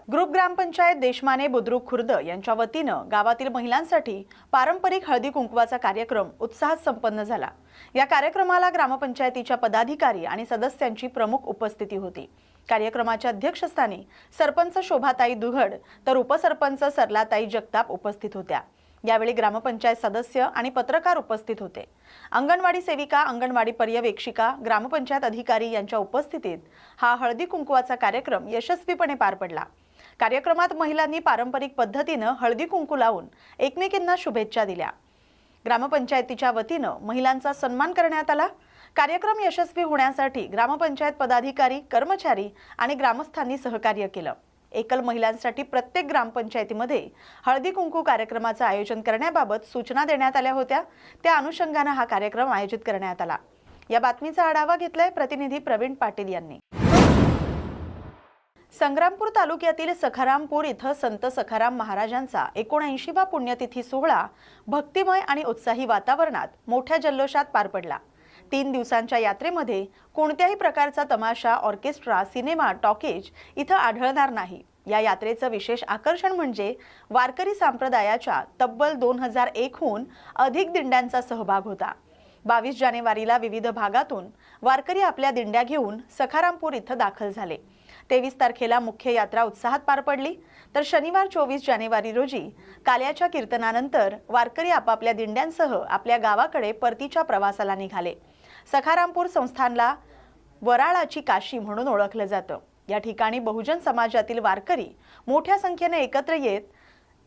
Group ग्रामपंचायत देशमाने बुद्रुक खुर्द यांच्या वतीनं गावातील महिलांसाठी पारंपरिक हळदी कुंकवाचा कार्यक्रम उत्साहात संपन्न झाला। या कार्यक्रमाला ग्रामपंचायतीच्या पदाधिकारी आणि सदस्यांची प्रमुख उपस्थिती होती। कार्यक्रमाच्या अध्यक्षस्थानी सरपंच शोभाताई दुहड तर उपसरपंच सरलाताई जगताप उपस्थित होत्या। यावेळी ग्रामपंचायत सदस्य आणि पत्रकार उपस्थित होते। अंगणवाडी सेविका, अंगणवाडी पर्यवेक्षिका, ग्रामपंचायत अधिकारी यांच्या उपस्थितीत हा हळदी कुंकवाचा कार्यक्रम यशस्वीपणे पार पडला। कार्यक्रमात महिलांनी पारंपरिक पद्धतीने हळदी कुंकू लावून एकमेकींना शुभेच्छा दिल्या। ग्रामपंचायतीच्या वतीने महिलांचा सन्मान करण्यात आला। कार्यक्रम यशस्वी होण्यासाठी ग्रामपंचायत पदाधिकारी, कर्मचारी आणि ग्रामस्थांनी सहकार्य केलं। एकल महिलांसाठी प्रत्येक ग्रामपंचायतीमध्ये हळदी कुंकू कार्यक्रमाचे आयोजन करण्याबाबत सूचना देण्यात आल्या होत्या। त्या अनुषंगाने हा कार्यक्रम आयोजित करण्यात आला। या बातमीचा आढावा घेतलाय प्रतिनिधी प्रवीण पाटील यांनी। संग्रामपूर तालुक्यातील सखारामपूर इथं संत सखाराम महाराजांचा 79वा पुण्यतिथी सोहळा भक्तिमय आणि उत्साही वातावरणात मोठ्या जल्लोषात पार पडला। 3 दिवसांच्या यात्रेमध्ये कोणत्याही प्रकारचा तमाशा, ऑर्केस्ट्रा, सिनेमा, टॉकीज इथं आढळणार नाही। या यात्रेचं विशेष आकर्षण म्हणजे वारकरी संप्रदायाच्या तब्बल 2001 हून अधिक दिंड्यांचा सहभाग होता। 22 जानेवारीला विविध भागातून वारकरी आपल्या दिंड्या घेऊन सखारामपूर इथं दाखल झाले। 23 तारखेला मुख्य यात्रा उत्साहात पार पडली, तर शनिवार 24 जानेवारी रोजी काल्याच्या कीर्तनानंतर वारकरी आपापल्या दिंड्यांसह आपल्या गावाकडे परतीच्या प्रवासाला निघाले। सखारामपूर संस्थानला वराळाची काशी म्हणून ओळखलं जातं। या ठिकाणी बहुजन समाजातील वारकरी मोठ्या संख्येने एकत्र येत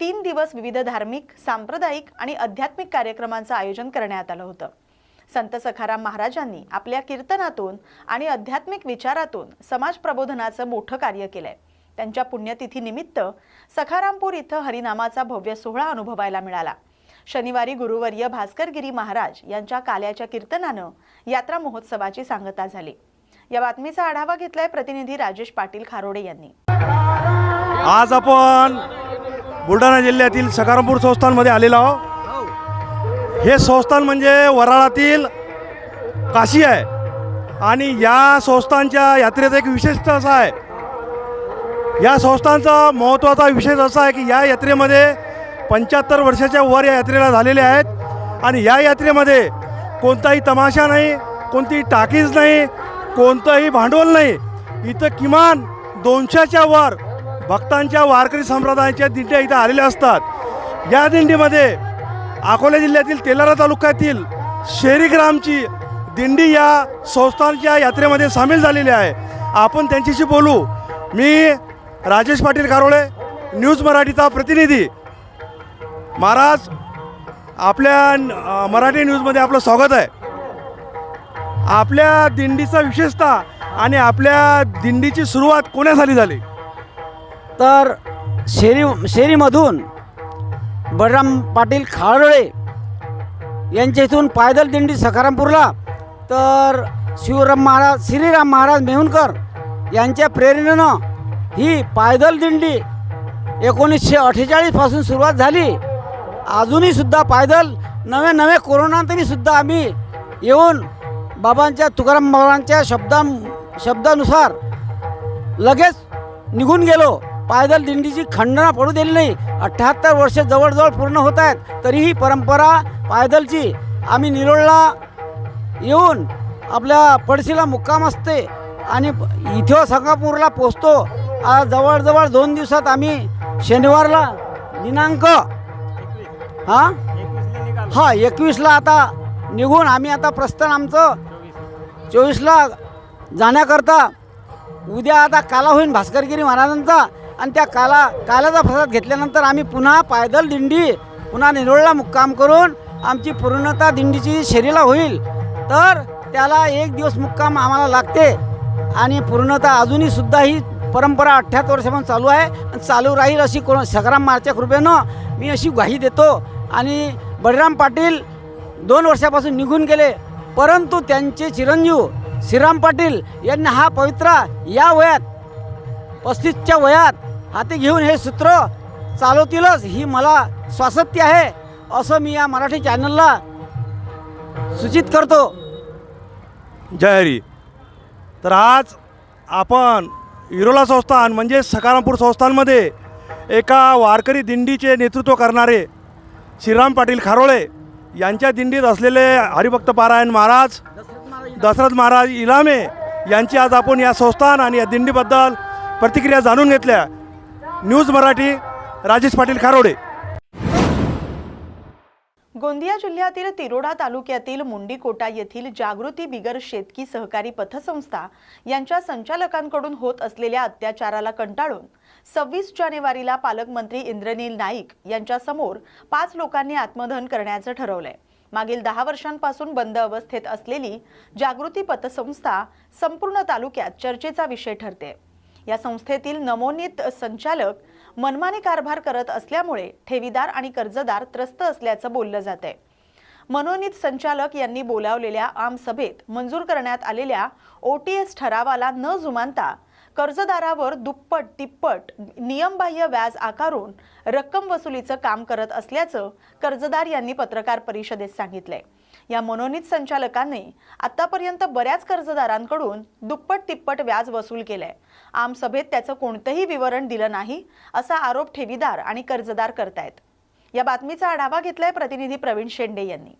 3 दिवस विविध धार्मिक, सांप्रदायिक आणि आध्यात्मिक कार्यक्रमांचं आयोजन करण्यात आलं होतं। संत सखाराम महाराजांनी आपल्या कीर्तनातून आणि आध्यात्मिक विचारातून समाज प्रबोधनाचं मोठं कार्य केलंय। त्यांच्या पुण्यतिथी निमित्त सखारामपूर इथं हरिनामाचा भव्य सोहळा अनुभवायला मिळाला। शनिवारी गुरुवर्य भास्करगिरी महाराज यांच्या काल्याच्या कीर्तनानं यात्रा महोत्सवाची सांगता झाली। या बातमीचा आढावा घेतलाय प्रतिनिधी राजेश पाटील खारोडे यांनी। आज आपण बुलढाणा जिल्ह्यातील सखारामपूर संस्थानमध्ये आलेलो आहोत। हे संस्थान म्हणजे वराळातील काशी आहे आणि या संस्थानच्या यात्रेचा एक विशेषता असा आहे, या संस्थानचा महत्त्वाचा विशेष असा आहे की या यात्रेमध्ये 75 वर्षाच्या वर या यात्रेला झालेले आहेत आणि या यात्रेमध्ये कोणताही तमाशा नाही, कोणतीही टाकीज नाही, कोणतंही भांडवल नाही। इथं किमान 200च्या वर भक्तांच्या वारकरी संप्रदायाच्या दिंड्या इथं आलेल्या असतात। या दिंडीमध्ये अकोला जिल्ह्यातील तेलारा तालुक्यातील शेरी ग्रामची दिंडी या संस्थानच्या यात्रेमध्ये सामील झालेली आहे। आपण त्यांच्याशी बोलू। मी राजेश पाटील खारोळे, न्यूज मराठीचा प्रतिनिधी। महाराज, आपल्या मराठी न्यूजमध्ये आपलं स्वागत आहे। आपल्या दिंडीचा विशेषता आणि आपल्या दिंडीची सुरुवात कोणासाठी झाली? तर शेरीमधून बळराम पाटील खारोळे यांच्या इथून पायदल दिंडी सखारामपूरला, तर श्रीराम महाराज मेहुणकर यांच्या प्रेरणेनं ही पायदल दिंडी 1948 पासून सुरुवात झाली। अजूनही सुद्धा पायदल नवे कोरोना तरी सुद्धा आम्ही येऊन बाबांच्या, तुकाराम बाबांच्या शब्दानुसार लगेच निघून गेलो। पायदल दिंडीची खंडना पडू दिली नाही। 78 वर्ष जवळजवळ पूर्ण होत आहेत, तरीही परंपरा पायदलची आम्ही निरोळला येऊन आपल्या पडशीला मुक्काम असते आणि इथं सखारामपूरला पोचतो। आज जवळजवळ 2 दिवसात आम्ही शनिवारला दिनांक 21ला आता निघून आम्ही आता प्रस्थान आमचं 24ला जाण्याकरता। उद्या आता काला होईल भास्करगिरी महाराजांचा आणि त्या काल्याचा प्रसाद घेतल्यानंतर आम्ही पुन्हा पायदल दिंडी पुन्हा निरोळला मुक्काम करून आमची पूर्णता दिंडीची शरीला होईल। तर त्याला 1 दिवस मुक्काम आम्हाला लागते आणि पूर्णता अजूनही सुद्धा ही परंपरा 78 वर्षापासून चालू आहे आणि चालू राहील अशी सखाराम महाराजच्या कृपेनं मी अशी ग्वाही देतो। आणि बळराम पाटील 2 वर्षापासून निघून गेले, परंतु त्यांचे चिरंजीव श्रीराम पाटील यांनी हा पवित्रा या वयात 35च्या वयात हाती घेऊन हे सूत्र चालवतीलच ही मला स्वासत्य आहे, असं मी या मराठी चॅनलला सूचित करतो। जय हरी। तर आज आपण इरोला संस्थान म्हणजे सखारामपूर संस्थानमध्ये एका वारकरी दिंडीचे नेतृत्व करणारे श्रीराम पाटील खारोळे यांच्या दिंडीत असलेले हरिभक्त पारायण महाराज दशरथ महाराज इलामे यांची आज आपण या संस्थान आणि या दिंडीबद्दल प्रतिक्रिया जाणून घेतल्या. न्यूज मराठी, राजेश पाटील खारोळे. गोंदिया जिल्ह्यातील तिरोडा तालुक्यातील मुंडीकोटा येथील जागृती बिगर शेतकी सहकारी पतसंस्था यांच्या संचालकांकडून होत असलेल्या अत्याचाराला कंटाळून 26 जानेवारीला पालकमंत्री इंद्रनील नाईक यांच्या समोर 5 लोकांनी आत्मदहन करण्याचं ठरवलंय. मागील 10 वर्षांपासून बंद अवस्थेत असलेली जागृती पतसंस्था संपूर्ण तालुक्यात चर्चेचा विषय ठरते. या संस्थेतील नमोनीत संचालक मनमानी कारभार करत असल्यामुळे ठेवीदार आणि कर्जदार त्रस्त असल्याचं बोललं जातंय. मनोनीत संचालक यांनी बोलावलेल्या आमसभेत मंजूर करण्यात आलेल्या OTS ठरावाला न जुमानता कर्जदारावर दुप्पट तिप्पट नियमबाह्य व्याज आकारून रक्कम वसुलीचं काम करत असल्याचं कर्जदार यांनी पत्रकार परिषदेत सांगितलंय. या मनोनीत संचालकांनी आतापर्यंत बऱ्याच कर्जदारांकडून दुप्पट तिप्पट व्याज वसूल केलंय. आमसभेत त्याचं कोणतंही विवरण दिलं नाही असा आरोप ठेवीदार आणि कर्जदार करतायत. या बातमीचा आढावा घेतलाय प्रतिनिधी प्रवीण शेंडे यांनी.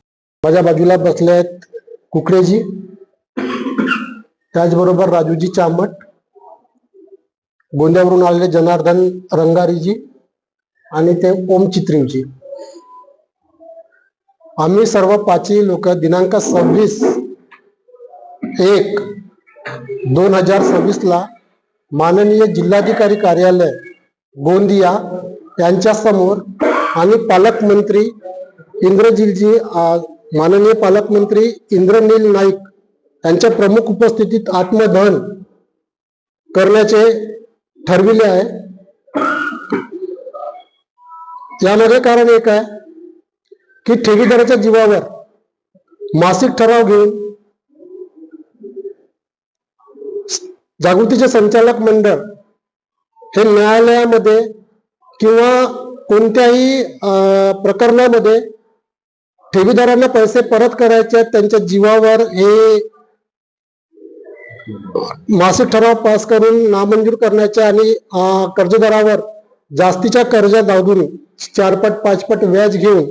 माझ्या बाजूला बसले आहेत कुकरेजी, त्याचबरोबर राजूजी चामट, गोंद्यावरून आलेले जनार्दन रंगारीजी आणि ते ओम चित्रीवजी. आम्ही सर्व 5 लोक दिनांक 26/1/2026 ला माननीय जिल्हाधिकारी कार्यालय गोंदिया यांच्या समोर आणि पालकमंत्री माननीय पालकमंत्री इंद्रनील नाईक यांच्या प्रमुख उपस्थितीत आत्मदहन करण्याचे ठरविले आहे. यामध्ये कारण एक आहे की ठेवीदाराच्या जीवावर मासिक ठराव घेऊन जागृतीचे संचालक मंडळ हे न्यायालयामध्ये किंवा कोणत्याही प्रकरणामध्ये ठेवीदारांना पैसे परत करायचे त्यांच्या जीवावर हे मासिक ठराव पास करून नामंजूर करण्याचे आणि कर्जदारावर जास्तीच्या कर्ज दाबून 4पट 5पट व्याज घेऊन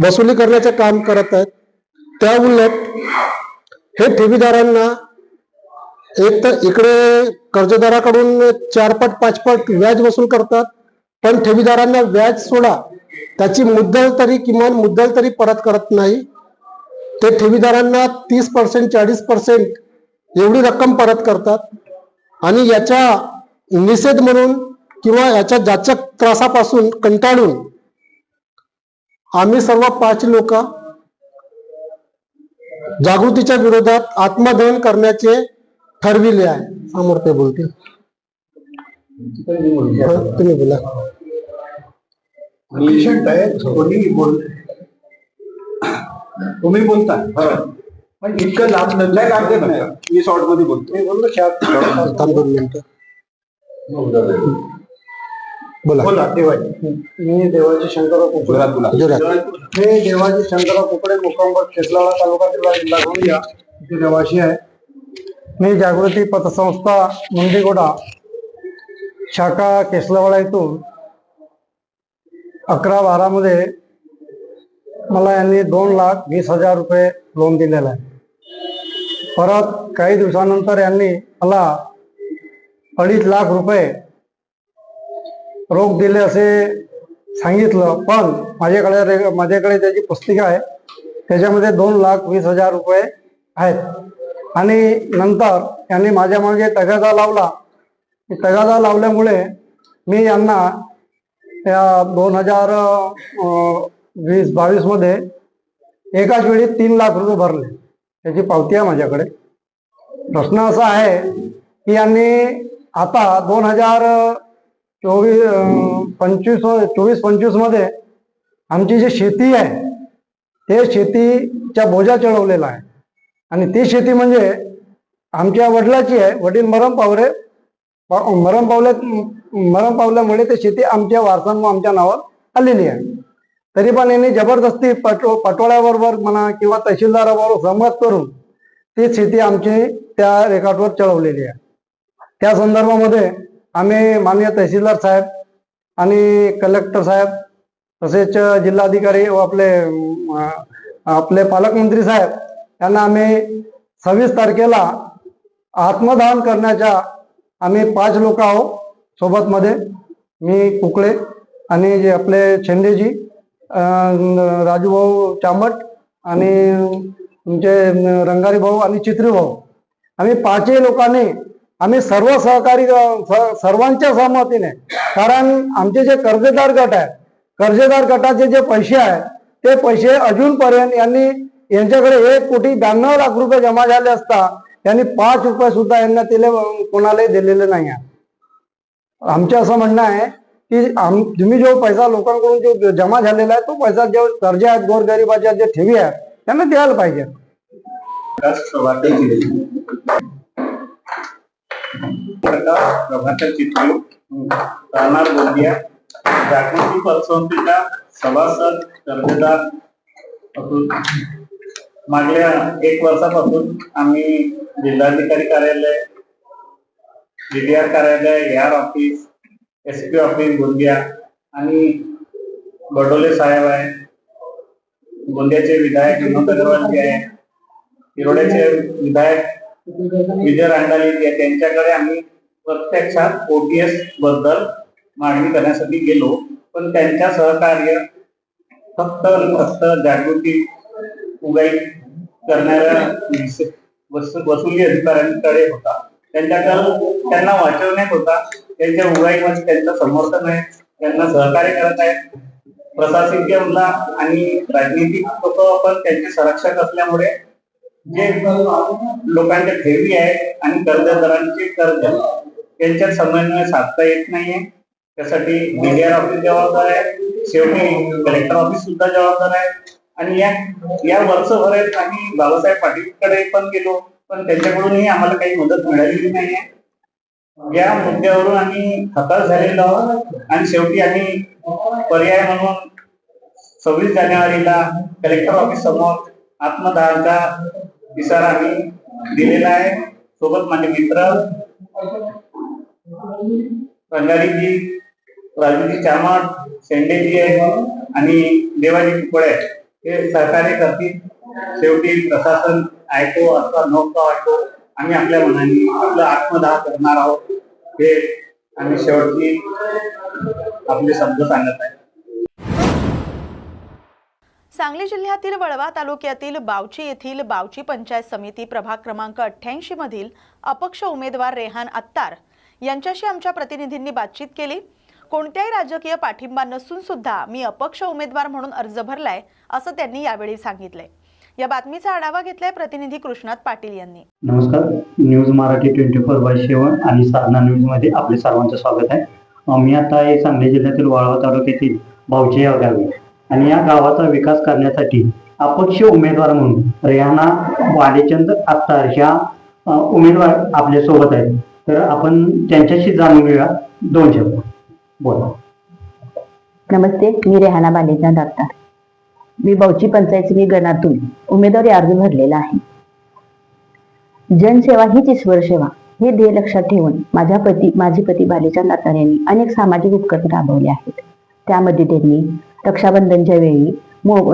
वसुली करण्याचे काम करत आहेत. त्या उलट हे ठेवीदारांना एक तर इकडे कर्जदाराकडून 4पट 5पट व्याज वसूल करतात, पण ठेवीदारांना व्याज सोडा त्याची मुद्दल तरी किमान मुद्दल तरी परत करत नाही. ते ठेवीदारांना 30% 40% एवढी रक्कम परत करतात. आणि याचा निषेध म्हणून किंवा याच्या जाचक त्रासापासून कंटाळून आम्ही सर्व 5 लोक जागृतीच्या विरोधात आत्मदहन करण्याचे ठरविले आहे. समोर ते बोलतील. तुम्ही बोला. तुम्ही बोलता पण इतकं लाभ नाही लागते ना. मी शॉर्ट मध्ये बोलतो. मी बोललो बोला. मी देवाजी शंकरराव कुकडे. मी देवाजी शंकरराव कुकडे, मुक्काम खेसलाळा तालुका जिल्हा गोंदिया इथे रहिवासी आहे. मी जागृती पतसंस्था मुंडीकोटा शाखा केसलावाडा इथून 11/12 मध्ये मला यांनी 2,20,000 रुपये लोन दिलेलं आहे. परत काही दिवसानंतर यांनी मला 2.5 लाख रुपये रोख दिले असे सांगितलं, पण माझ्याकडे त्याची पुस्तिका आहे, त्याच्यामध्ये 2,20,000 रुपये आहेत. आणि नंतर यांनी माझ्या मागे तगादा लावला. तगादा लावल्यामुळे मी यांना या 2020-22 मध्ये एकाच वेळी 3 लाख रुपये भरले. त्याची पावती आहे माझ्याकडे. प्रश्न असा आहे की यांनी आता 2024-25 मध्ये आमची जी शेती आहे ते शेतीच्या बोजा चढवलेला आहे. आणि ती शेती म्हणजे आमच्या वडिलाची आहे. वडील मरण पावल्यामुळे ते शेती आमच्या वारसांना आमच्या नावावर आलेली आहे. तरी पण यांनी जबरदस्ती पटोळ्याबरोबर म्हणा किंवा तहसीलदाराबरोबर सहमत करून ती शेती आमची त्या रेकॉर्डवर चढवलेली आहे. त्या संदर्भामध्ये आम्ही माननीय तहसीलदार साहेब आणि कलेक्टर साहेब तसेच जिल्हाधिकारी व आपले पालकमंत्री साहेब यांना आम्ही 26 तारखेला आत्मदान करण्याच्या आम्ही 5 लोक आहोत सोबत मध्ये. मी कुकडे आणि जे आपले शेंडेजी, राजूभाऊ चामट आणि तुमचे रंगारी भाऊ आणि चित्री भाऊ, आम्ही 5 लोकांनी आम्ही सर्व सहकारी सर्वांच्या सहमतीने, कारण आमचे जे कर्जदार गट आहे, कर्जदार गटाचे जे पैसे आहेत ते पैसे अजूनपर्यंत यांच्याकडे 1,92,00,000 रुपये जमा झाले असता यांनी 5 रुपये सुद्धा यांना कोणालाही दिलेले नाही आहे. आमचं असं म्हणणं आहे की तुम्ही जो पैसा लोकांकडून जो जमा झालेला आहे तो पैसा जे कर्जे आहेत गोरगरिबाच्या जे ठेवी आहेत त्यांना द्यायला पाहिजे. प्रभाकर चित्रे, राहणार गोंदिया, जागृती पतसंस्थेचा सभासद कर्जदार असून मागल्या 1 वर्षापासून आम्ही जिल्हाधिकारी कार्यालय, DDR कार्यालय, AR office, SP office Gondia आणि बडोले साहेब आहे, गोंदियाचे विधायक विनोद अग्रवाल आहे, तिरोड्याचे विधायक विजय रांडाली, त्यांच्याकडे आम्ही प्रत्यक्षात OTS बद्दल मागणी करण्यासाठी गेलो, पण त्यांच्या सहकार्य फक्त जागृती उगाई करणाऱ्या वसुली अधिकाऱ्यांकडे होता. त्यांना वाचवण्यात होता. त्यांच्या उगाईमध्ये त्यांचं समर्थन आहे, त्यांना सहकार्य करत आहेत. प्रशासकीय आणि राजनीतिक लोक पण त्यांचे संरक्षक असल्यामुळे जे लोकांच्या ठेवी आहेत आणि कर्जदारांचे कर्ज त्यांच्यात समन्वय साधता येत नाहीये. त्यासाठी DDR ऑफिस जबाबदार आहे, शेवटी कलेक्टर ऑफिस सुद्धा जबाबदार आहे. आणि या वर्षभरात आम्ही बाबासाहेब पाटीलकडे पण गेलो, पण त्यांच्याकडूनही आम्हाला काही मदत मिळालेली नाहीये. या मुद्द्यावरून आम्ही हताश झालेलो आहोत आणि शेवटी आम्ही पर्याय म्हणून 26 जानेवारीला कलेक्टर ऑफिस समोर आत्मदानाचा इशारा आम्ही दिलेला आहे. सोबत माझे मित्र रंगारीजी, राजूजी चामट, शेंडेजी आहे आणि देवाजी कुकडे हे सहकार्य करतील. शेवटी प्रशासन ऐको अथवा नको ऐको आम्ही आपल्या मनाने आपलं आत्मदाह करणार आहोत, हे आम्ही शेवटची आपले शब्द सांगत आहे. सांगली जिल्ह्यातील वळवा तालुक्यातील बावची येथील बावची पंचायत समिती प्रभाग क्रमांक 88 मधील अपक्ष उमेदवार रेहान अत्तार यांच्याशी आमच्या प्रतिनिधींनी बातचीत केली. कोणत्याही राजकीय पाठिंबा नसून सुद्धा मी अपक्ष उमेदवार म्हणून अर्ज भरलाय असं त्यांनी यावेळी सांगितलंय. या बातमीचा आढावा घेतलाय प्रतिनिधी कृष्णात पाटील यांनी. नमस्कार, न्यूज मराठी 24/7 आणि साधना न्यूज मध्ये आपले सर्वांचं स्वागत आहे. मी आता सांगली जिल्ह्यातील वाळवा तालुक्यातील बावची या गावी आणि या गावाचा विकास करण्यासाठी अपक्ष उमेदवार म्हणून रेहाना वाडेचंद अत्तार ह्या उमेदवार आपल्या सोबत आहेत. तर आपण त्यांच्याशी जाणून घेऊया 2 शब्द. बोला. नमस्ते, मी रेहाना बालेचंद अत्तार. मी बावची पंचायत गणातून उमेदवारी अर्ज भरलेला आहे. जनसेवा हीच ईश्वर सेवा हे ध्येय लक्षात ठेवून माझे पती बालेचंद अत्तार यांनी अनेक सामाजिक उपक्रम राबवले आहेत. त्यामध्ये त्यांनी रक्षाबंधनच्या वेळी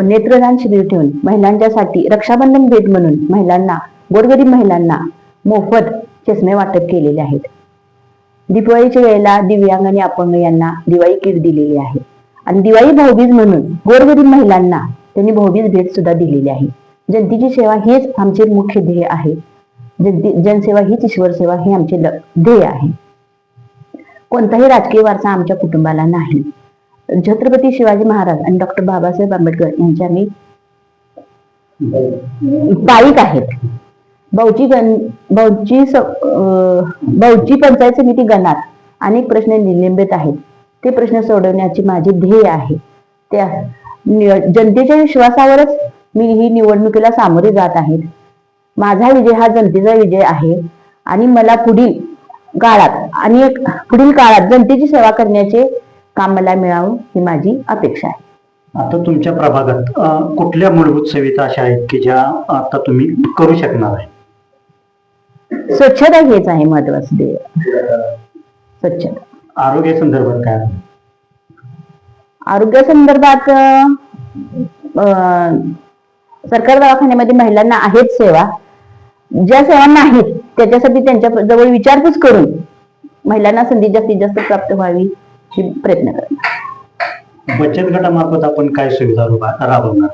नेत्रदान शिबिर ठेवून महिलांच्यासाठी रक्षाबंधन भेट म्हणून महिलांना, गोरगरीब महिलांना मोफत चष्मे वाटप केलेले आहेत. दिवाळीच्या वेळेला दिव्यांग आणि अपंग यांना दिवाळी किट दिलेली आहे आणि दिवाळी भाऊबीज म्हणून गोरगरीब महिलांना त्यांनी भाऊबीज भेट सुद्धा दिलेली आहे. जनतेची सेवा हेच आमचे मुख्य ध्येय आहे. जनसेवा हीच ईश्वर सेवा हे आमचे ध्येय आहे. कोणताही राजकीय वारसा आमच्या कुटुंबाला नाही. छत्रपती शिवाजी महाराज आणि डॉक्टर बाबासाहेब आंबेडकर यांच्या मी पाईक आहेत. बावची पंचायत समिती गणात अनेक प्रश्न निलंबित आहेत. ते प्रश्न सोडवण्याचे माझे ध्येय आहे. त्या जनतेच्या विश्वासावरच मी ही निवडणुकीला सामोरे जात आहे. माझा विजय हा जनतेचा विजय आहे आणि मला पुढील काळात जनतेची सेवा करण्याचे काम मला मिळावं ही माझी अपेक्षा आहे. आता तुमच्या प्रभागात कुठल्या मूलभूत सुविधा अशा आहेत की ज्या आता तुम्ही करू शकणार आहे? स्वच्छता हेच आहे महत्वाचं ध्येय. स्वच्छता. आरोग्य संदर्भात काय? आरोग्यासंदर्भात सरकारी दवाखान्यामध्ये महिलांना आहेत सेवा, ज्या सेवा नाहीत त्याच्यासाठी त्यांच्या जवळ विचारपूस करून महिलांना संधी जास्तीत जास्त प्राप्त व्हावी हे प्रयत्न करतात. बचत गटामार्फत आपण काय सुविधा राबवणार?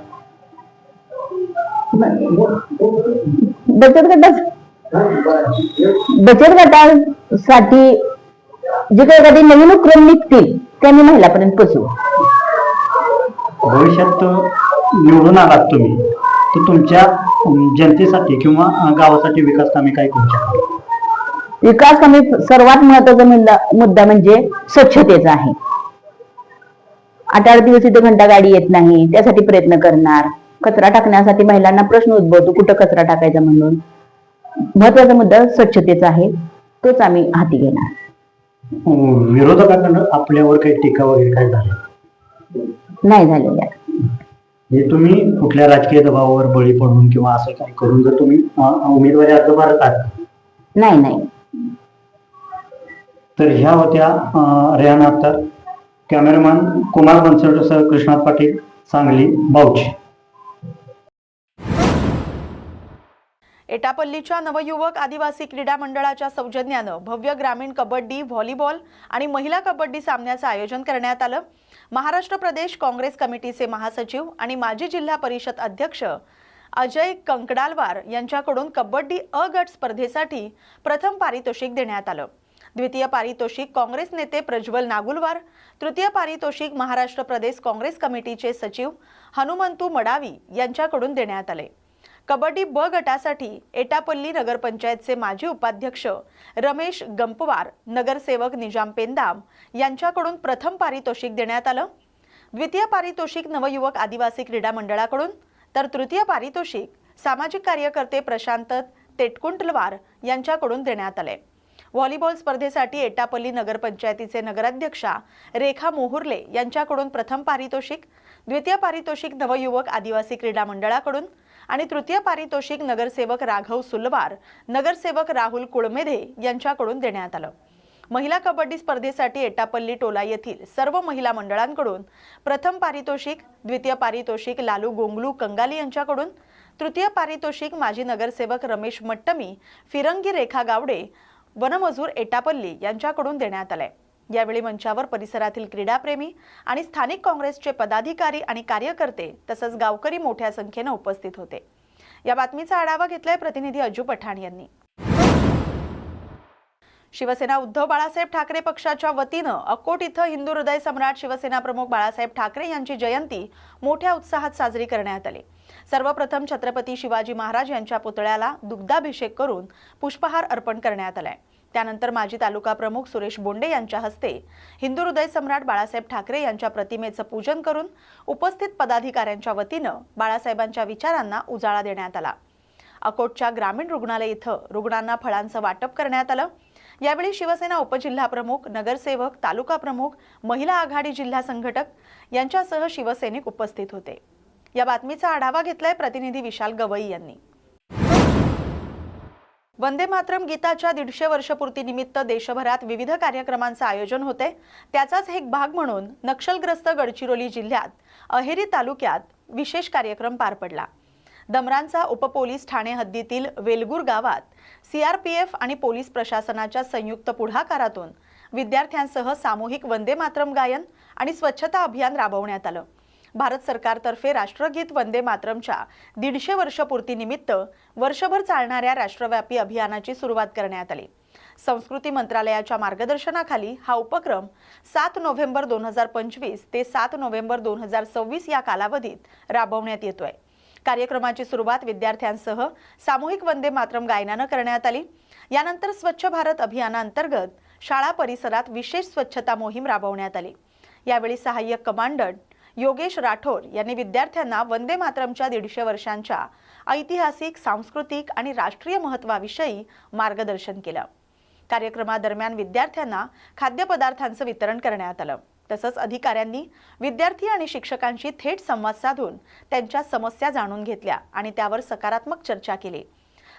बचत गटासाठी जे काही कधी नवीन उपक्रम निघतील ते आम्ही महिलापर्यंत पोचवू. भविष्यात निवडून आलात तुम्ही तर तुमच्या जनतेसाठी किंवा गावासाठी विकास कामे काय करू शकता? विकास कामे सर्वात महत्वाचा मुद्दा म्हणजे स्वच्छतेचा आहे. 8-8 दिवस इथे घंटा गाडी येत नाही, त्यासाठी प्रयत्न करणार. कचरा टाकण्यासाठी महिलांना प्रश्न उद्भवतो कुठं कचरा टाकायचा म्हणून. महत्वाचा मुद्दा स्वच्छतेचा आहे, तोच आम्ही हाती घेणार. विरोधकांकडून आपल्यावर काही टीका वगैरे काय झाली? नाही झालेल्या. हे तुम्ही कुठल्या राजकीय दबावावर बळी पडून किंवा असं काही करून जर तुम्ही उमेदवारी अर्ज भरतात? नाही. तर ह्या होत्या रेहाना अख्तर. कॅमेरामॅन कुमार बनसोडसह कृष्णात पाटील, सांगली, बावची. एटापल्लीच्या नवयुवक आदिवासी क्रीडा मंडळाच्या सौजन्यानं भव्य ग्रामीण कबड्डी, व्हॉलीबॉल आणि महिला कबड्डी सामन्याचं आयोजन करण्यात आलं. महाराष्ट्र प्रदेश काँग्रेस कमिटीचे महासचिव आणि माजी जिल्हा परिषद अध्यक्ष अजय कंकडालवार यांच्याकडून कबड्डी अ गट स्पर्धेसाठी प्रथम पारितोषिक देण्यात आलं. द्वितीय पारितोषिक काँग्रेस नेते प्रज्वल नागुलवार, तृतीय पारितोषिक महाराष्ट्र प्रदेश काँग्रेस कमिटीचे सचिव हनुमंतू मडावी यांच्याकडून देण्यात आले. कबड्डी ब गटासाठी एटापल्ली नगरपंचायतचे माजी उपाध्यक्ष रमेश गंपवार, नगरसेवक निजाम पेंदाम यांच्याकडून प्रथम पारितोषिक देण्यात आलं. द्वितीय पारितोषिक नवयुवक आदिवासी क्रीडा मंडळाकडून, तर तृतीय पारितोषिक सामाजिक कार्यकर्ते प्रशांत तेटकुंटलवार यांच्याकडून देण्यात आले. व्हॉलीबॉल स्पर्धेसाठी एटापल्ली नगरपंचायतीचे नगराध्यक्षा रेखा मोहुर्ले यांच्याकडून प्रथम पारितोषिक, द्वितीय पारितोषिक नवयुवक आदिवासी क्रीडा मंडळाकडून आणि तृतीय पारितोषिक नगरसेवक राघव सुलवार, नगरसेवक राहुल कुळमेधे यांच्याकडून देण्यात आलं. महिला कबड्डी स्पर्धेसाठी एटापल्ली टोला येथील सर्व महिला मंडळांकडून प्रथम पारितोषिक, द्वितीय पारितोषिक लालू गोंगलू कंगाली यांच्याकडून, तृतीय पारितोषिक माजी नगरसेवक रमेश मट्टमी, फिरंगी रेखा गावडे, वनमजूर एटापल्ली यांच्याकडून देण्यात आले. यावेळी मंचावर परिसरातील क्रीडाप्रेमी आणि स्थानिक काँग्रेसचे पदाधिकारी आणि कार्यकर्ते तसंच गावकरी मोठ्या संख्येने उपस्थित होते. या बातमीचा आढावा घेतलाय प्रतिनिधी अजू पठाण यांनी. शिवसेना उद्धव बाळासाहेब ठाकरे पक्षाच्या वतीनं अकोट इथं हिंदू हृदय सम्राट शिवसेना प्रमुख बाळासाहेब ठाकरे यांची जयंती मोठ्या उत्साहात साजरी करण्यात आली. सर्वप्रथम छत्रपती शिवाजी महाराज यांच्या पुतळ्याला दुग्धाभिषेक करून पुष्पहार अर्पण करण्यात आलाय. त्यानंतर माजी तालुका प्रमुख सुरेश बोंडे यांच्या हस्ते हिंदू हृदय सम्राट बाळासाहेब ठाकरे यांच्या प्रतिमेचं पूजन करून उपस्थित पदाधिकाऱ्यांच्या वतीनं बाळासाहेबांच्या विचारांना उजाळा देण्यात आला. अकोटच्या ग्रामीण रुग्णालय इथं रुग्णांना फळांचं वाटप करण्यात आलं. यावेळी शिवसेना उपजिल्हाप्रमुख, नगरसेवक, तालुका प्रमुख, महिला आघाडी जिल्हा संघटक यांच्यासह शिवसैनिक उपस्थित होते. या बातमीचा आढावा घेतलाय प्रतिनिधी विशाल गवई यांनी. वंदे मातरम गीताच्या 150 वर्षपूर्तीनिमित्त देशभरात विविध कार्यक्रमांचं आयोजन होते. त्याचाच एक भाग म्हणून नक्षलग्रस्त गडचिरोली जिल्ह्यात अहेरी तालुक्यात विशेष कार्यक्रम पार पडला. दमरांचा उपपोलीस ठाणे हद्दीतील वेलगूर गावात CRPF आणि पोलीस प्रशासनाच्या संयुक्त पुढाकारातून विद्यार्थ्यांसह सामूहिक वंदे मातरम गायन आणि स्वच्छता अभियान राबवण्यात आलं. भारत सरकारतर्फे राष्ट्रगीत वंदे मातरमच्या 150 वर्षपूर्तीनिमित्त वर्षभर चालणाऱ्या राष्ट्रव्यापी अभियानाची सुरुवात करण्यात आली. संस्कृती मंत्रालयाच्या मार्गदर्शनाखाली हा उपक्रम 7 नोव्हेंबर 2025 ते 7 नोव्हेंबर 2026 या कालावधीत राबवण्यात येतोय. कार्यक्रमाची सुरुवात विद्यार्थ्यांसह सामूहिक वंदे मातरम गायनानं करण्यात आली. यानंतर स्वच्छ भारत अभियानांतर्गत शाळा परिसरात विशेष स्वच्छता मोहीम राबवण्यात आली. यावेळी सहाय्यक कमांडंट योगेश राठोर यांनी विद्यार्थ्यांना वंदे मातरमच्या 150 वर्षांच्या ऐतिहासिक, सांस्कृतिक आणि राष्ट्रीय महत्त्वाविषयी मार्गदर्शन केलं. कार्यक्रमादरम्यान विद्यार्थ्यांना खाद्यपदार्थांचं वितरण करण्यात आलं. तसंच अधिकाऱ्यांनी विद्यार्थी आणि शिक्षकांशी थेट संवाद साधून त्यांच्या समस्या जाणून घेतल्या आणि त्यावर सकारात्मक चर्चा केली.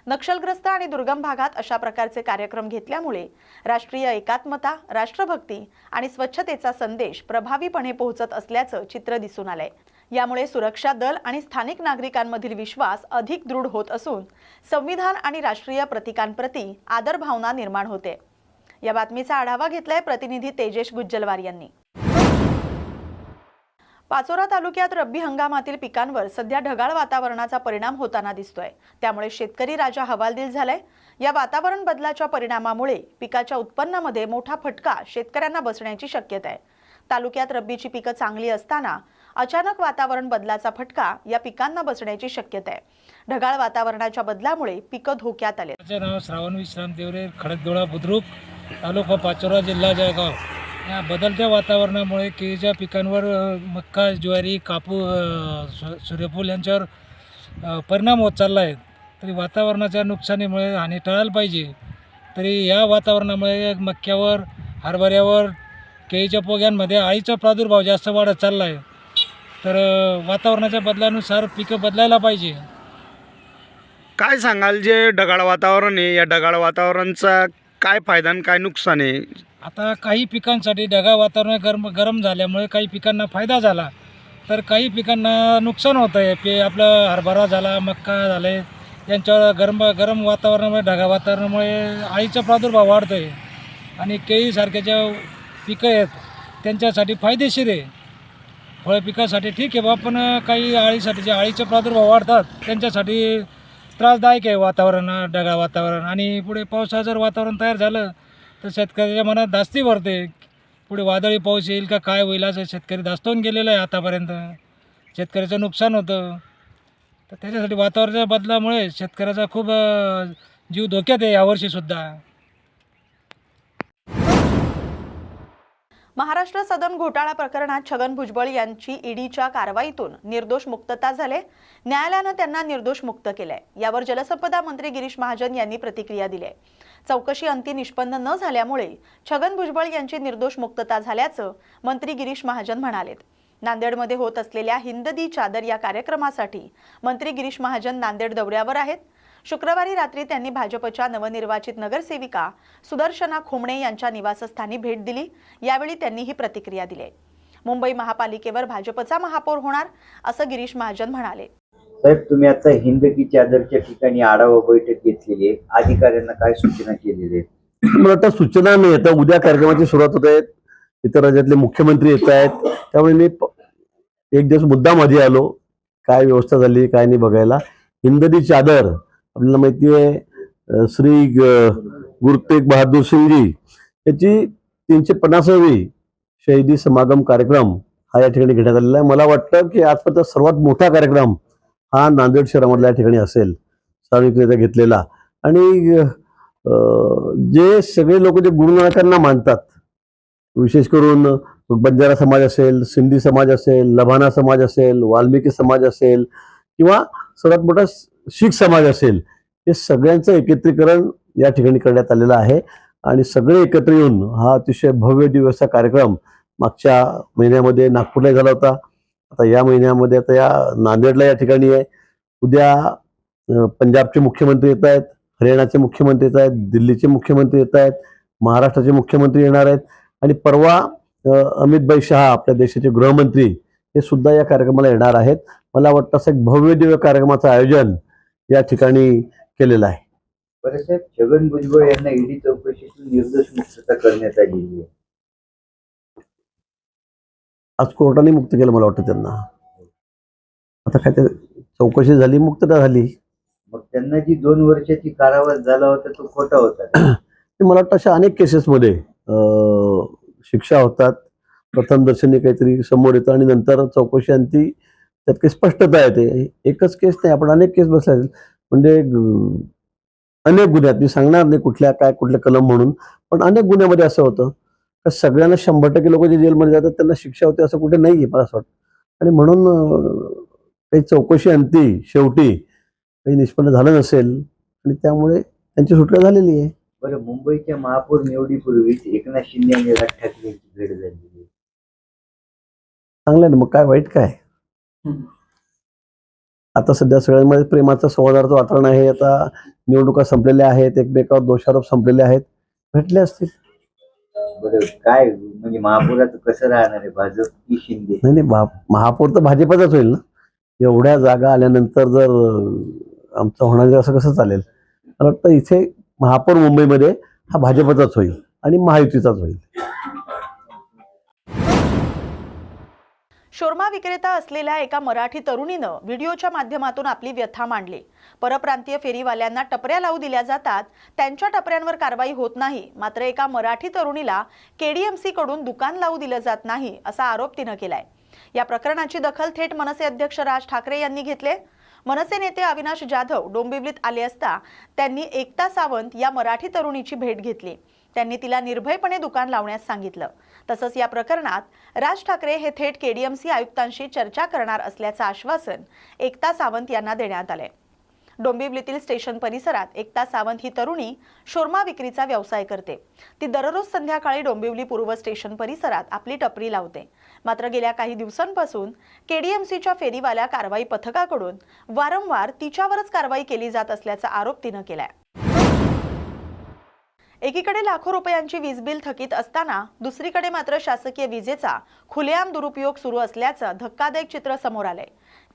नक्षलग्रस्त आणि दुर्गम भागात अशा प्रकारचे कार्यक्रम घेतल्यामुळे राष्ट्रीय एकात्मता, राष्ट्रभक्ती आणि स्वच्छतेचा संदेश प्रभावीपणे पोहोचत असल्याचं चित्र दिसून आलंय। यामुळे सुरक्षा दल आणि स्थानिक नागरिकांमधील विश्वास अधिक दृढ होत असून संविधान आणि राष्ट्रीय प्रतीकांप्रती आदर भावना निर्माण होते। या बातमीचा आढावा घेतलाय प्रतिनिधी तेजेश गुज्जलवार यांनी। पाचोरा तालुक्यात रब्बी हंगामातील पिकांवर सध्या ढगाळ वातावरणाचा परिणाम होताना दिसतोय। त्यामुळे शेतकरी राजा हवालदिल झालाय। या वातावरण बदलाच्या परिणामामुळे पिकाच्या उत्पन्नामध्ये मोठा फटका शेतकऱ्यांना बसण्याची शक्यता आहे। तालुक्यात रब्बीची पिकं चांगली असताना अचानक वातावरण बदलाचा फटका या पिकांना बसण्याची शक्यता आहे। ढगाळ वातावरणाच्या बदलामुळे पिकं धोक्यात आले। माझे नाव श्रावण विश्राम देवरे, खडकदोळा बुद्रुक, तालुका पाचोरा, जिल्हा जळगाव। या बदलत्या वातावरणामुळे केळीच्या पिकांवर मक्का, ज्वारी, कापूस, सूर्यफूल यांच्यावर परिणाम होत चालला आहे। तरी वातावरणाच्या नुकसानीमुळे हानी टाळायला पाहिजे। तरी या वातावरणामुळे मक्यावर, हरभऱ्यावर, केळीच्या पोग्यांमध्ये अळीचा प्रादुर्भाव जास्त वाढत चालला आहे। तर वातावरणाच्या बदलानुसार पिकं बदलायला पाहिजे। काय सांगाल, जे ढगाळ वातावरण आहे, या ढगाळ वातावरणाचा काय फायदा आणि काय नुकसान आहे? आता काही पिकांसाठी ढगाळ वातावरण गरम झाल्यामुळे काही पिकांना फायदा झाला, तर काही पिकांना नुकसान होतं आहे। आपलं हरभरा झाला, मक्का झाले, यांच्यावर गरम वातावरणामुळे, ढगाळ वातावरणामुळे अळीचा प्रादुर्भाव वाढतो आहे। आणि केळीसारख्या ज्या पिकं आहेत त्यांच्यासाठी फायदेशीर आहे। फळ पिकासाठी ठीक आहे बा, पण काही अळीसाठी जे अळीचे प्रादुर्भाव वाढतात त्यांच्यासाठी त्रासदायक आहे वातावरण, ढगाळ वातावरण। आणि पुढे पावसाचं जर वातावरण तयार झालं तर शेतकऱ्याच्या मनात धास्ती भरते, पुढे वादळी पाऊस येईल का काय होईल, असं शेतकरी धास्तावून गेलेलं आहे आतापर्यंत। शेतकऱ्याचं नुकसान होतं। तर त्याच्यासाठी वातावरणाच्या बदलामुळे शेतकऱ्याचा खूप जीव धोक्यात आहे यावर्षीसुद्धा। महाराष्ट्र सदन घोटाळा प्रकरणात छगन भुजबळ यांची ईडीच्या कारवाईतून निर्दोष मुक्तता झाले। न्यायालयाने त्यांना निर्दोष मुक्त केलंय। यावर जलसंपदा मंत्री गिरीश महाजन यांनी प्रतिक्रिया दिली आहे। चौकशी अंती निष्पन्न न झाल्यामुळे छगन भुजबळ यांची निर्दोष मुक्तता झाल्याचं मंत्री गिरीश महाजन म्हणालेत। नांदेडमध्ये होत असलेल्या हिंद दी चादर या कार्यक्रमासाठी मंत्री गिरीश महाजन नांदेड दौऱ्यावर आहेत। शुक्रवारी रात्री त्यांनी भाजपच्या नवनिर्वाचित नगरसेविका सुदर्शना खोमणे यांच्या निवासस्थानी भेट दिली। यावेळी त्यांनी ही प्रतिक्रिया दिली। मुंबई महापालिकेवर भाजपचा महापौर होणार असं गिरीश महाजन म्हणाले। साहेब, तुम्ही आता हिंद की चादरच्या ठिकाणी आढावा बैठक घेतलेली आहे, अधिकाऱ्यांना काय सूचना केलेली आहे? मला वाटतं सूचना नाही, आता उद्या कार्यक्रमाची सुरुवात होत आहे, इतर राज्यातले मुख्यमंत्री येत आहेत, त्यामुळे मी एक दिवस मुद्दाम आधी आलो, काय व्यवस्था झाली काय नाही बघायला। हिंद दी चादर आपल्याला माहिती आहे, श्री गुरु तेग बहादूर सिंगजी याची 350वी शहीदी समागम कार्यक्रम हा या ठिकाणी घेण्यात आलेला आहे। मला वाटतं की आजपर्यंत सर्वात मोठा कार्यक्रम हा नांदेड शहरामधल्या ठिकाणी असेल, सार्वजनिकरित्या घेतलेला। आणि जे सगळे लोक जे गुरु नानकांना मानतात, विशेष करून बंजारा समाज असेल, सिंधी समाज असेल, लभाना समाज असेल, वाल्मिकी समाज असेल किंवा सर्वात मोठा शीख समाज असेल, हे सगळ्यांचं एकत्रीकरण या ठिकाणी करण्यात आलेलं आहे। आणि सगळे एकत्र येऊन हा अतिशय भव्य दिव्य असा कार्यक्रम मागच्या महिन्यामध्ये नागपूरला झाला होता, आता या महिन्यामध्ये आता या नांदेडला या ठिकाणी आहे। उद्या पंजाबचे मुख्यमंत्री येत आहेत, हरियाणाचे मुख्यमंत्री येत आहेत, दिल्लीचे मुख्यमंत्री येत आहेत, महाराष्ट्राचे मुख्यमंत्री येणार आहेत आणि परवा अमित भाई शहा आपल्या देशाचे गृहमंत्री हे सुद्धा या कार्यक्रमाला येणार आहेत। मला वाटतं असं एक भव्य दिव्य कार्यक्रमाचं आयोजन या ठिकाणी केलेलं आहे। बरं साहेब, छगन भुजबळ यांना ईडी चौकशीतून निर्दोष मुक्तता करण्यात आलेली आहे। आज कोर्टाने मुक्त केलं मला वाटतं त्यांना। आता काय ते चौकशी झाली, मुक्तता झाली। मग त्यांना जी 2 वर्षाची कारावास झाला होता तो खोटा होता का? मला वाटतं अशा अनेक केसेसमध्ये शिक्षा होतात, प्रथम दर्शनी काहीतरी समोर येतं आणि नंतर चौकशी अंती त्यात काही स्पष्टता येते। एकच केस नाही, आपण अनेक केस बसल्या म्हणजे अनेक गुन्ह्यात, मी सांगणार नाही कुठल्या कलम म्हणून, पण अनेक गुन्ह्यामध्ये असं होतं तर सगळ्यांना 100% लोक जे जेलमध्ये जातात त्यांना शिक्षा होते असं कुठे नाहीये मला असं वाटतं। आणि म्हणून काही चौकशी अंती शेवटी काही निष्पन्न झालं नसेल आणि त्यामुळे त्यांची सुटका झालेली आहे। बरं, मुंबईच्या महापौर निवडीपूर्वीच एकनाथ शिंदे आणि राज ठाकरे यांची भेट झालेली आहे। चांगलं आहे ना, मग काय वाईट काय? आता सध्या सगळ्यांमध्ये प्रेमाचं सौहार्दाचं वातावरण आहे. आता निवडणुका संपलेल्या आहेत, एकमेकावर दोषारोप संपलेले आहेत, भेटले असतील. बरं, काय म्हणजे महापौराचं कसं राहणार आहे, भाजप की शिंदे? नाही महापौर तर भाजपचाच होईल ना. एवढ्या जागा आल्यानंतर जर आमचं होणार असं कसं चालेल? मला वाटतं इथे महापौर मुंबईमध्ये हा भाजपचाच होईल आणि महायुतीचाच होईल. शोरमा विक्रेता असलेल्या एका मराठी तरुणीनं व्हिडिओच्या माध्यमातून आपली व्यथा मांडली. परप्रांतीय फेरीवाल्यांना टपऱ्या लावू दिल्या जातात, त्यांच्या टपऱ्यांवर कारवाई होत नाही, मात्र एका मराठी तरुणीला KDMC कडून दुकान लावू दिलं जात नाही असा आरोप तिनं केलाय. या प्रकरणाची दखल थेट मनसे अध्यक्ष राज ठाकरे यांनी घेतले. मनसे नेते अविनाश जाधव डोंबिवलीत आले असता त्यांनी एकता सावंत या मराठी तरुणीची भेट घेतली. त्यांनी तिला निर्भयपणे दुकान लावण्यास सांगितलं. तसंच या प्रकरणात राज ठाकरे हे थेट KDMC आयुक्तांशी चर्चा करणार असल्याचं आश्वासन एकता सावंत यांना देण्यात आले. डोंबिवलीतील स्टेशन परिसरात एकता सावंत ही तरुणी शोरमा विक्रीचा व्यवसाय करते. ती दररोज संध्याकाळी डोंबिवली पूर्व स्टेशन परिसरात आपली टपरी लावते. मात्र गेल्या काही दिवसांपासून KDMCच्या फेरीवाल्या कारवाई पथकाकडून वारंवार तिच्यावरच कारवाई केली जात असल्याचा आरोप तिनं केलाय. एकीकडे लाखो रुपयांची वीज बिल थकीत असताना दुसरीकडे मात्र शासकीय विजेचा खुलेआम दुरुपयोग सुरू असल्याचं धक्कादायक चित्र समोर आलंय.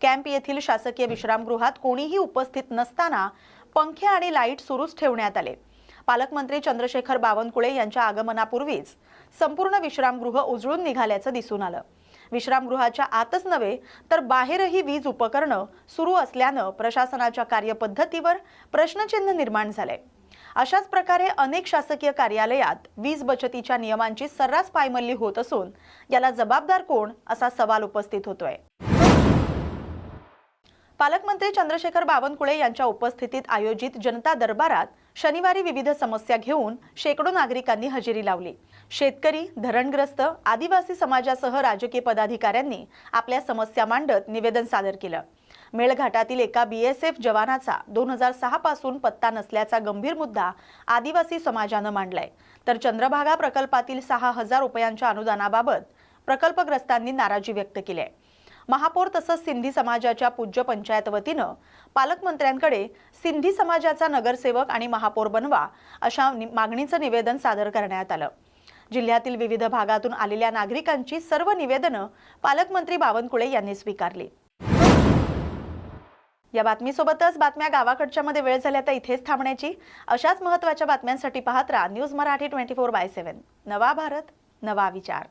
कॅम्प येथील शासकीय विश्रामगृहात कोणीही उपस्थित नसताना पंखे आणि लाईट सुरूच ठेवण्यात आले. पालकमंत्री चंद्रशेखर बावनकुळे यांच्या आगमनापूर्वीच संपूर्ण विश्रामगृह उजळून निघाल्याचं दिसून आलं. विश्रामगृहाच्या आतच नव्हे तर बाहेरही वीज उपकरणं सुरू असल्यानं प्रशासनाच्या कार्यपद्धतीवर प्रश्नचिन्ह निर्माण झाले. अशाच प्रकारे अनेक शासकीय कार्यालयात वीज बचतीच्या नियमांची सर्रास पायमल्ली होत असून याला जबाबदार कोण असा सवाल उपस्थित होतोय. पालकमंत्री चंद्रशेखर बावनकुळे यांच्या उपस्थितीत आयोजित जनता दरबारात शनिवारी विविध समस्या घेऊन शेकडो नागरिकांनी हजेरी लावली. शेतकरी, धरणग्रस्त, आदिवासी समाजासह राजकीय पदाधिकाऱ्यांनी आपल्या समस्या मांडत निवेदन सादर केलं. मेळघाटातील एका BSF जवानाचा 2006 पासून पत्ता नसल्याचा गंभीर मुद्दा आदिवासी समाजानं मांडलाय. तर चंद्रभागा प्रकल्पातील 6,000 रुपयांच्या अनुदानाबाबत प्रकल्पग्रस्तांनी नाराजी व्यक्त केली आहे. महापौर तसंच सिंधी समाजाच्या पूज्य पंचायत वतीनं पालकमंत्र्यांकडे सिंधी समाजाचा नगरसेवक आणि महापौर बनवा अशा मागणीचं निवेदन सादर करण्यात आलं. जिल्ह्यातील विविध भागातून आलेल्या नागरिकांची सर्व निवेदनं पालकमंत्री बावनकुळे यांनी स्वीकारली. या बातमीसोबतच बातम्या गावाकडच्या मध्ये वेळ झाल्या तर इथेच थांबण्याची. अशाच महत्त्वाच्या बातम्यांसाठी पाहत राहा न्यूज मराठी 24/7. नवा भारत, नवा विचार.